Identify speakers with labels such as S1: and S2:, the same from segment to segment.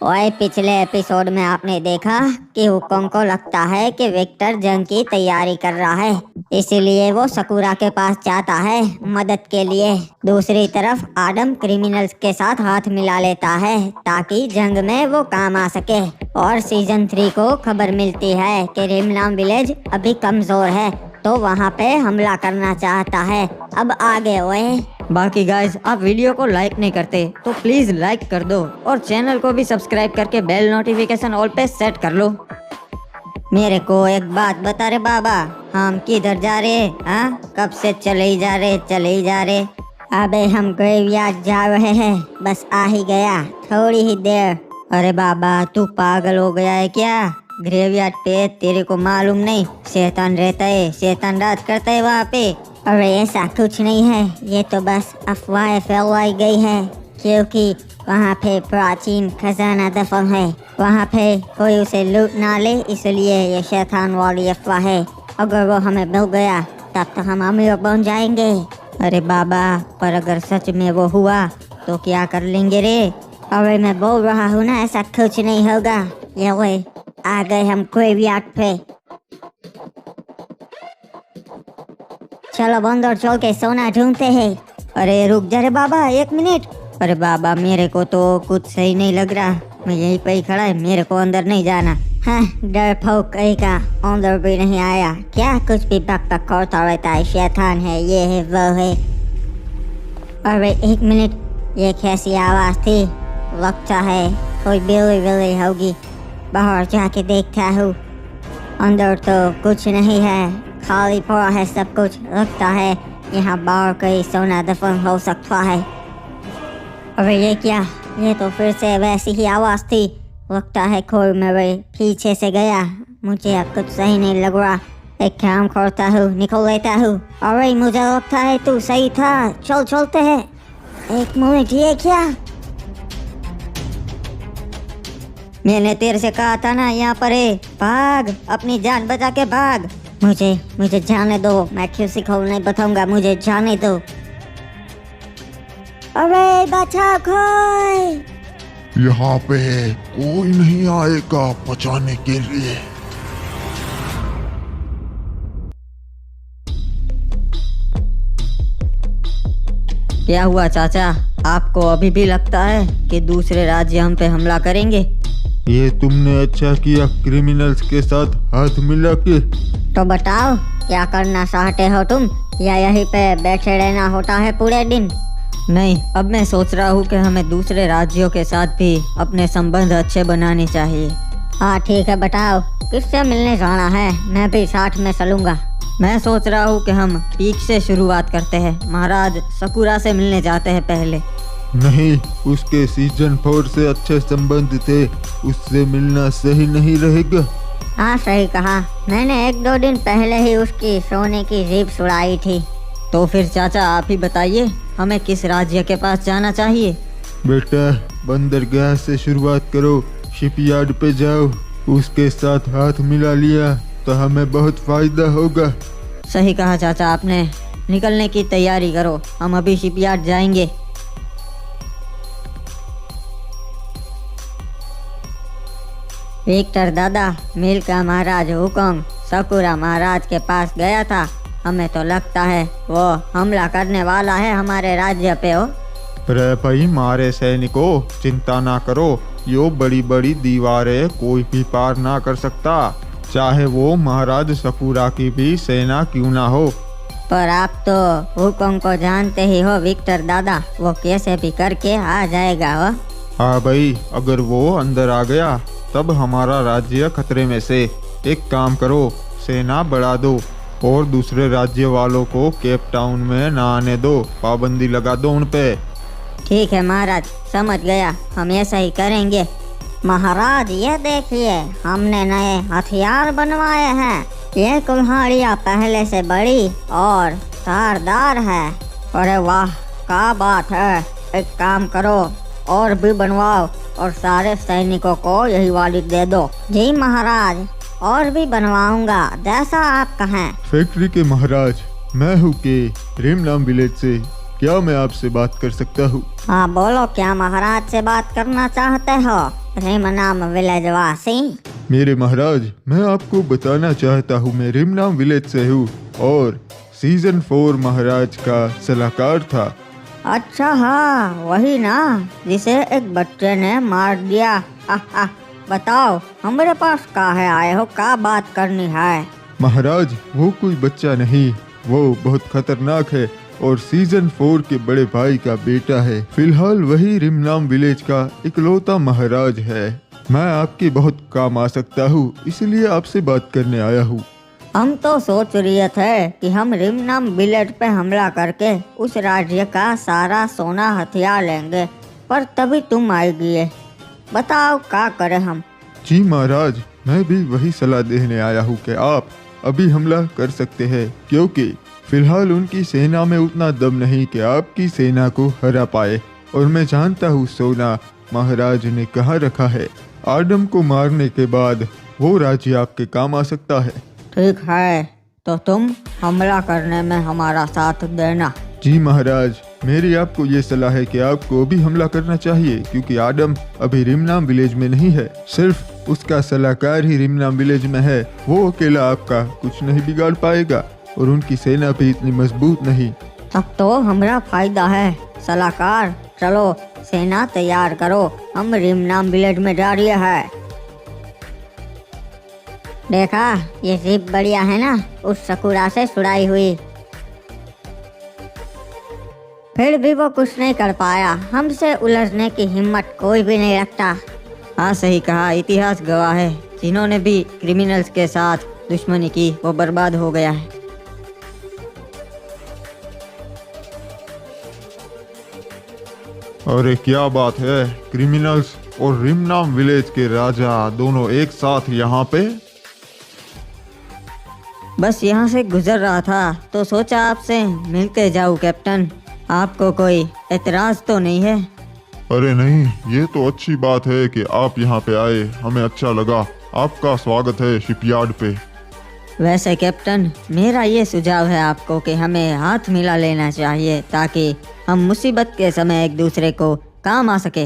S1: ओए, पिछले एपिसोड में आपने देखा कि हुकोंग को लगता है कि विक्टर जंग की तैयारी कर रहा है, इसीलिए वो सकुरा के पास जाता है मदद के लिए। दूसरी तरफ आडम क्रिमिनल्स के साथ हाथ मिला लेता है ताकि जंग में वो काम आ सके। और सीजन 3 को खबर मिलती है कि रिमलाम विलेज अभी कमजोर है, तो वहाँ पे हमला करना चाहता है। अब आगे ओए।
S2: बाकी गाइस, आप वीडियो को लाइक नहीं करते तो प्लीज लाइक कर दो और चैनल को भी सब्सक्राइब करके बेल नोटिफिकेशन ऑल पे सेट कर लो।
S1: मेरे को एक बात बता रे बाबा, हम किधर जा रहे? हाँ, कब से चले ही जा रहे। अबे हम ग्रेवयार्ड जा रहे हैं, बस आ ही गया थोड़ी ही देर। अरे बाबा, तू पागल हो गया है क्या? ग्रेवयार्ड पे तेरे को मालूम नहीं शैतान रहता है, शैतान राज करता है वहाँ पे। अरे ऐसा कुछ नहीं है, ये तो बस अफवाहें फैलाई गई है, क्योंकि वहाँ पे प्राचीन खजाना दफन है। वहाँ पे कोई उसे लूट ना ले, इसलिए ये शैतान वाली अफवाह है। अगर वो हमें मिल गया तब तो हम अमीर बन जाएंगे। अरे बाबा, पर अगर सच में वो हुआ तो क्या कर लेंगे रे? अरे मैं बोल रहा हूँ ना, ऐसा कुछ नहीं होगा। ये वे आ गए हम ग्रेवयार्ड पे। चलो अंदर चल के सोना ढूंढते हैं। अरे रुक जा रे बाबा, 1 मिनट। अरे बाबा, मेरे को तो कुछ सही नहीं लग रहा, मैं यहीं पे ही खड़ा है, मेरे को अंदर नहीं जाना। हाँ, डरपोक कहीं का अंदर भी नहीं आया, क्या कुछ भी बक बक करता रहता है, शैतान है, ये है वो है। अरे 1 मिनट, ये कैसी आवाज थी? लगता है कोई बिल्ली होगी, बाहर जाके देखता हूँ। अंदर तो कुछ नहीं है, खाली पड़ा है सब कुछ। लगता है यहाँ बाहर कहीं सोना दफन हो सकता है। अरे ये क्या? ये तो फिर से वैसी ही आवाज़ थी। लगता है कोई मेरे पीछे से गया, मुझे अब कुछ सही नहीं लग रहा। एक काम करता हूँ, निकल लेता हूँ। अरे मुझे लगता है तू सही था, चल चलते हैं। 1 मिनट, ये क्या? मैंने तेरे से कहा था ना, यहाँ पर है, भाग, अपनी जान बचा के भाग। मुझे जाने दो, मैं किसी को नहीं बताऊंगा, मुझे जाने दो। अरे बचाओ कोई।
S3: यहाँ पे कोई नहीं आएगा बचाने के लिए।
S2: क्या हुआ चाचा, आपको अभी भी लगता है कि दूसरे राज्य हम पे हमला करेंगे?
S3: ये तुमने अच्छा किया क्रिमिनल्स के साथ हाथ मिला के।
S1: तो बताओ, क्या करना चाहते हो तुम, या यहीं पे बैठे रहना होता है पूरे दिन?
S2: नहीं, अब मैं सोच रहा हूँ कि हमें दूसरे राज्यों के साथ भी अपने संबंध अच्छे बनाने चाहिए।
S1: हाँ ठीक है, बताओ किससे मिलने जाना है, मैं भी साथ में चलूंगा।
S2: मैं सोच रहा हूँ कि हम पीक से शुरुआत करते हैं, महाराज सकुरा से मिलने जाते हैं पहले।
S3: नहीं, उसके सीजन 4 से अच्छे संबंध थे, उससे मिलना सही नहीं रहेगा।
S1: हाँ सही कहा, मैंने 1-2 दिन पहले ही उसकी सोने की जीप सुड़ाई थी।
S2: तो फिर चाचा आप ही बताइए, हमें किस राज्य के पास जाना चाहिए?
S3: बेटा, बंदरगाह से शुरुआत करो, शिपयार्ड पे जाओ, उसके साथ हाथ मिला लिया तो हमें बहुत फायदा होगा।
S2: सही कहा चाचा आपने, निकलने की तैयारी करो, हम अभी शिपयार्ड जाएंगे।
S1: विक्टर दादा, मिल का महाराज हुकोंग सकुरा महाराज के पास गया था, हमें तो लगता है वो हमला करने वाला है हमारे राज्य पे। हो
S3: अरे भाई मारे सैनिकों, चिंता ना करो, यो बड़ी बड़ी दीवारें कोई भी पार ना कर सकता, चाहे वो महाराज सकुरा की भी सेना क्यों ना हो।
S1: पर आप तो हुकोंग को जानते ही हो विक्टर दादा, वो कैसे भी करके आ जाएगा। हो
S3: हाँ भाई, अगर वो अंदर आ गया तब हमारा राज्य खतरे में से। एक काम करो, सेना बढ़ा दो और दूसरे राज्य वालों को केप टाउन में ना आने दो, पाबंदी लगा दो उन पे।
S1: ठीक है महाराज, समझ गया, हम ऐसा ही करेंगे। महाराज ये देखिए, हमने नए हथियार बनवाए हैं, ये कुल्हाड़ियाँ पहले से बड़ी और धारदार है। अरे वाह, क्या बात है, एक काम करो और भी बनवाओ और सारे सैनिकों को यही वाली दे दो। जी महाराज, और भी बनवाऊंगा, जैसा आप कहें।
S3: फैक्ट्री के महाराज, मैं हूँ के रिमलाम विलेज से, क्या मैं आपसे बात कर सकता हूँ?
S1: हाँ बोलो, क्या महाराज से बात करना चाहते हो? रिमनाम विलेजवासी।
S3: मेरे महाराज, मैं आपको बताना चाहता हूँ, मैं रिमनाम विलेज से हूँ और सीजन 4 महाराज का सलाहकार था।
S1: अच्छा हाँ, वही ना जिसे एक बच्चे ने मार दिया। हा, बताओ हमारे पास काहे आए हो, क्या बात करनी है?
S3: महाराज, वो कोई बच्चा नहीं, वो बहुत खतरनाक है और सीजन 4 के बड़े भाई का बेटा है। फिलहाल वही रिमनाम विलेज का इकलौता महाराज है। मैं आपके बहुत काम आ सकता हूँ, इसलिए आपसे बात करने आया हूँ।
S1: हम तो सोच रहे थे कि हम रिमनाम विलेज पे हमला करके उस राज्य का सारा सोना हथियार लेंगे, पर तभी तुम आई गए। बताओ क्या करें हम?
S3: जी महाराज, मैं भी वही सलाह देने आया हूँ कि आप अभी हमला कर सकते हैं, क्योंकि फिलहाल उनकी सेना में उतना दम नहीं कि आपकी सेना को हरा पाए। और मैं जानता हूँ सोना महाराज ने कहाँ रखा है। आदम को मारने के बाद वो राज्य आपके काम आ सकता है।
S1: ठीक है, तो तुम हमला करने में हमारा साथ देना।
S3: जी महाराज, मेरी आपको ये सलाह है कि आपको अभी हमला करना चाहिए, क्योंकि आदम अभी रिमनाम विलेज में नहीं है, सिर्फ उसका सलाहकार ही रिमनाम विलेज में है। वो अकेला आपका कुछ नहीं बिगाड़ पाएगा और उनकी सेना भी इतनी मजबूत नहीं।
S1: तब तो हमारा फायदा है। सलाहकार, चलो सेना तैयार करो, हम रिमनाम विलेज में जा रहे हैं। देखा, ये जीप बढ़िया है ना, उस सकुरा से छुड़ाई हुई। फिर भी वो कुछ नहीं कर पाया, हमसे उलझने की हिम्मत कोई भी नहीं रखता।
S2: हाँ सही कहा, इतिहास गवाह है, जिन्होंने भी क्रिमिनल्स के साथ दुश्मनी की वो बर्बाद हो गया है।
S3: अरे क्या बात है, क्रिमिनल्स और रिमनाम विलेज के राजा दोनों एक साथ यहाँ पे?
S2: बस यहाँ से गुजर रहा था तो सोचा आपसे मिलते जाऊँ कैप्टन। आपको कोई एतराज तो नहीं है?
S3: अरे नहीं, ये तो अच्छी बात है कि आप यहाँ पे आए, हमें अच्छा लगा। आपका स्वागत है शिपयार्ड पे।
S2: वैसे कैप्टन, मेरा ये सुझाव है आपको कि हमें हाथ मिला लेना चाहिए ताकि हम मुसीबत के समय एक दूसरे को काम आ सके।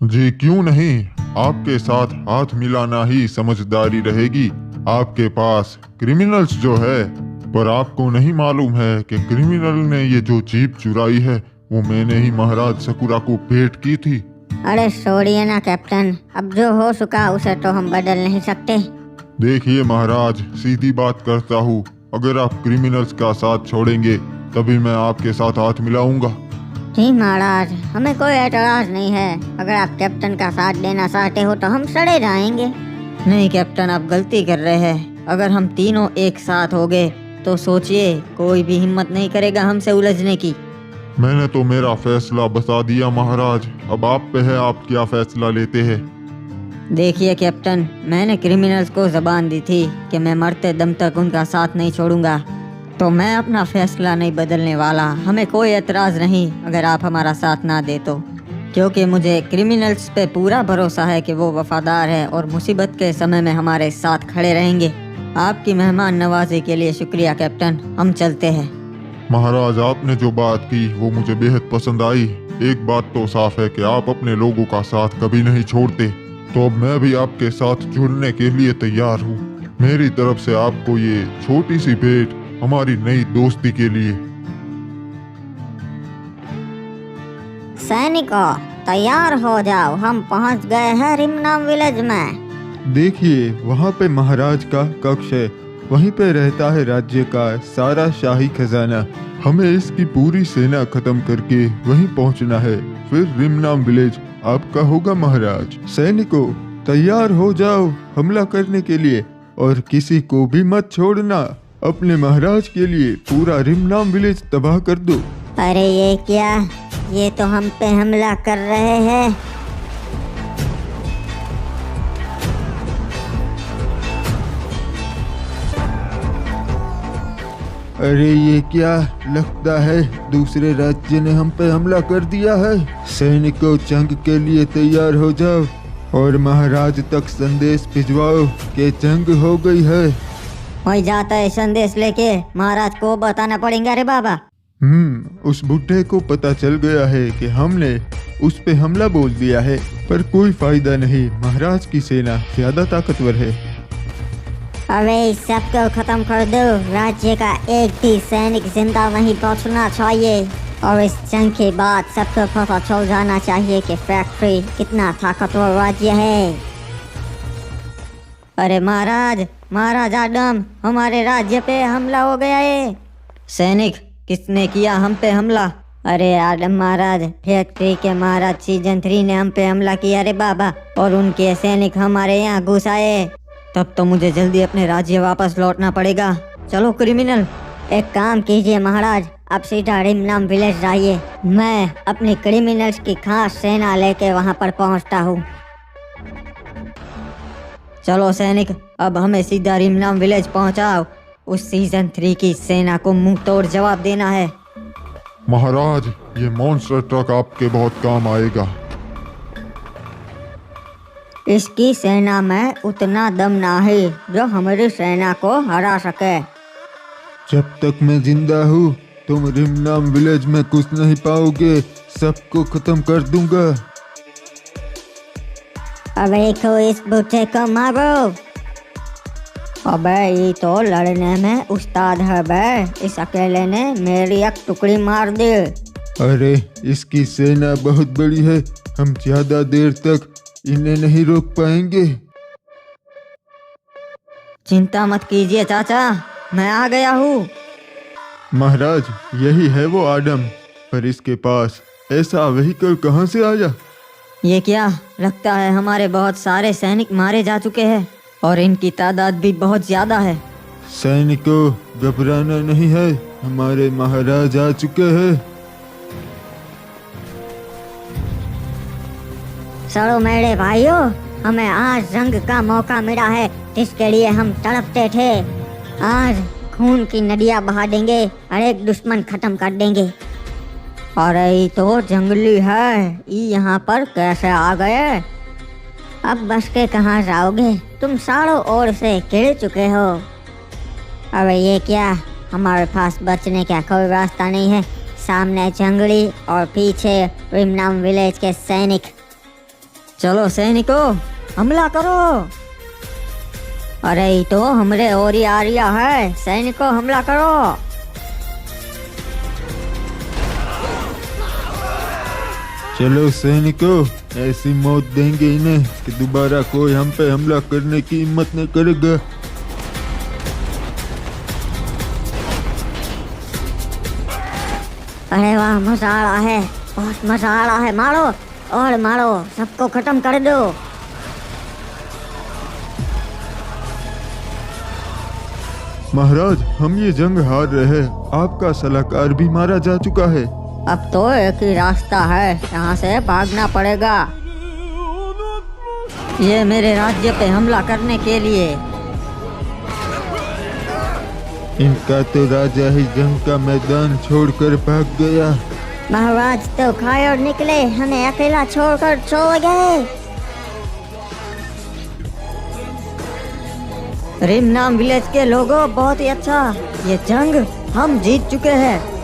S3: जी क्यों नहीं, आपके साथ हाथ मिलाना ही समझदारी रहेगी। आपके पास क्रिमिनल्स जो है, पर आपको नहीं मालूम है कि क्रिमिनल ने ये जो जीप चुराई है वो मैंने ही महाराज सकुरा को भेंट की थी।
S1: अरे छोड़िए ना कैप्टन, अब जो हो चुका उसे तो हम बदल नहीं सकते।
S3: देखिए महाराज, सीधी बात करता हूँ, अगर आप क्रिमिनल्स का साथ छोड़ेंगे तभी मैं आपके साथ हाथ मिलाऊंगा।
S1: जी महाराज, हमें कोई एतराज नहीं है। अगर आप कैप्टन का साथ देना चाहते हो तो हम सड़े जाएंगे।
S2: नहीं कैप्टन, आप गलती कर रहे हैं। अगर हम तीनों एक साथ हो गए तो सोचिए कोई भी हिम्मत नहीं करेगा हमसे उलझने की।
S3: मैंने तो मेरा फैसला बता दिया महाराज, अब आप पे है आप क्या फैसला लेते हैं।
S2: देखिए कैप्टन, मैंने क्रिमिनल्स को जबान दी थी कि मैं मरते दम तक उनका साथ नहीं छोड़ूंगा, तो मैं अपना फैसला नहीं बदलने वाला। हमें कोई एतराज़ नहीं अगर आप हमारा साथ ना दे तो, क्योंकि मुझे क्रिमिनल्स पे पूरा भरोसा है कि वो वफादार है और मुसीबत के समय में हमारे साथ खड़े रहेंगे। आपकी मेहमान नवाजी के लिए शुक्रिया कैप्टन, हम चलते हैं।
S3: महाराज, आपने जो बात की वो मुझे बेहद पसंद आई। एक बात तो साफ है कि आप अपने लोगों का साथ कभी नहीं छोड़ते, तो अब मैं भी आपके साथ जुड़ने के लिए तैयार हूँ। मेरी तरफ से आपको ये छोटी सी भेंट हमारी नई दोस्ती के लिए।
S1: सैनिकों, तैयार हो जाओ, हम पहुंच गए हैं रिमनाम विलेज में।
S3: देखिए, वहाँ पे महाराज का कक्ष है, वहीं पे रहता है राज्य का सारा शाही खजाना। हमें इसकी पूरी सेना खत्म करके वहीं पहुँचना है, फिर रिमनाम विलेज आपका होगा महाराज। सैनिकों, तैयार हो जाओ हमला करने के लिए और किसी को भी मत छोड़ना। अपने महाराज के लिए पूरा रिमनाम विलेज तबाह कर दो।
S1: अरे ये क्या, ये तो हम पे हमला कर रहे हैं।
S3: अरे ये क्या, लगता है दूसरे राज्य ने हम पे हमला कर दिया है। सैनिकों, जंग के लिए तैयार हो जाओ और महाराज तक संदेश भिजवाओ कि जंग हो गई है।
S1: वही जाता है संदेश लेके, महाराज को बताना पड़ेगा। रे बाबा,
S3: उस बुड्ढे को पता चल गया है कि हमने उस पे हमला बोल दिया है, पर कोई फायदा नहीं, महाराज की सेना ज्यादा ताकतवर है।
S1: अरे इस सबको खत्म कर दो, राज्य का एक भी सैनिक जिंदा नहीं बचना चाहिए। और इस जंग के बाद सबको पता चल जाना चाहिए कि फैक्ट्री कितना ताकतवर राज्य है।
S2: अरे महाराज, महाराज आडम, हमारे राज्य पे हमला हो गया है। सैनिक, किसने किया हम पे हमला?
S1: अरे आडम महाराज, फैक्ट्री के महाराज सीजन 3 ने हम पे हमला किया रे बाबा, और उनके सैनिक हमारे यहाँ घुस आए।
S2: तब तो मुझे जल्दी अपने राज्य वापस लौटना पड़ेगा। चलो क्रिमिनल।
S1: एक काम कीजिए महाराज, अब सीधा रिमनाम विलेज जाइए, मैं अपनी क्रिमिनल्स की खास सेना लेके वहाँ पर पहुँचता हूँ।
S2: चलो सैनिक, अब हमें सीधा रिमनाम विलेज पहुंचाओ। उस सीजन 3 की सेना को मुंह तोड़ जवाब देना है।
S3: महाराज, ये मॉन्स्टर ट्रक आपके बहुत काम आएगा।
S1: इसकी सेना में उतना दम ना है जो हमारी सेना को हरा सके।
S3: जब तक मैं जिंदा हूँ तुम रिमनाम विलेज में कुछ नहीं पाओगे, सबको खत्म कर दूंगा।
S1: अबे को इस बुच्चे को मारो। अबे ये तो लड़ने में उस्ताद है बे, इस अकेले ने मेरी एक टुकड़ी मार दी।
S3: अरे इसकी सेना बहुत बड़ी है, हम ज्यादा देर तक इन्हें नहीं रोक पाएंगे।
S2: चिंता मत कीजिए चाचा, मैं आ गया हूँ।
S3: महाराज, यही है वो आडम, पर इसके पास ऐसा व्हीकल कहाँ से आया?
S2: ये क्या, लगता है हमारे बहुत सारे सैनिक मारे जा चुके हैं और इनकी तादाद भी बहुत ज्यादा है।
S3: सैनिकों, घबराना नहीं है, हमारे महाराज आ चुके हैं।
S1: चलो मेरे भाइयों, हमें आज जंग का मौका मिला है जिसके लिए हम तड़पते थे। आज खून की नदियाँ बहा देंगे और एक दुश्मन खत्म कर देंगे।
S2: अरे ये तो जंगली है, ये यहाँ पर कैसे आ गए?
S1: अब बच के कहाँ जाओगे, तुम चारों ओर से घिर चुके हो। अब ये क्या, हमारे पास बचने का कोई रास्ता नहीं है। सामने जंगली और पीछे रिमनाम विलेज के सैनिक।
S2: चलो सैनिकों, हमला करो।
S1: अरे ये तो हमरे और ही आ रिया है, सैनिकों हमला करो।
S3: चलो सैनिकों, ऐसी मौत देंगे इन्हें कि दोबारा कोई हम पे हमला करने की हिम्मत नहीं करेगा।
S1: अरे वाह, मजा आ रहा है, बहुत मजा आ रहा है। मारो और मारो, सबको खत्म कर दो।
S3: महाराज, हम ये जंग हार रहे हैं, आपका सलाहकार भी मारा जा चुका है।
S2: अब तो एक ही रास्ता है, यहाँ से भागना पड़ेगा। ये मेरे राज्य पे हमला करने के लिए।
S3: इनका तो राजा ही जंग का मैदान छोड़कर भाग गया।
S1: महाराज तो खाए और निकले, हमें अकेला छोड़कर चले गए।
S2: रिमनाम विलेज के लोगों, बहुत ही अच्छा, ये जंग हम जीत चुके हैं।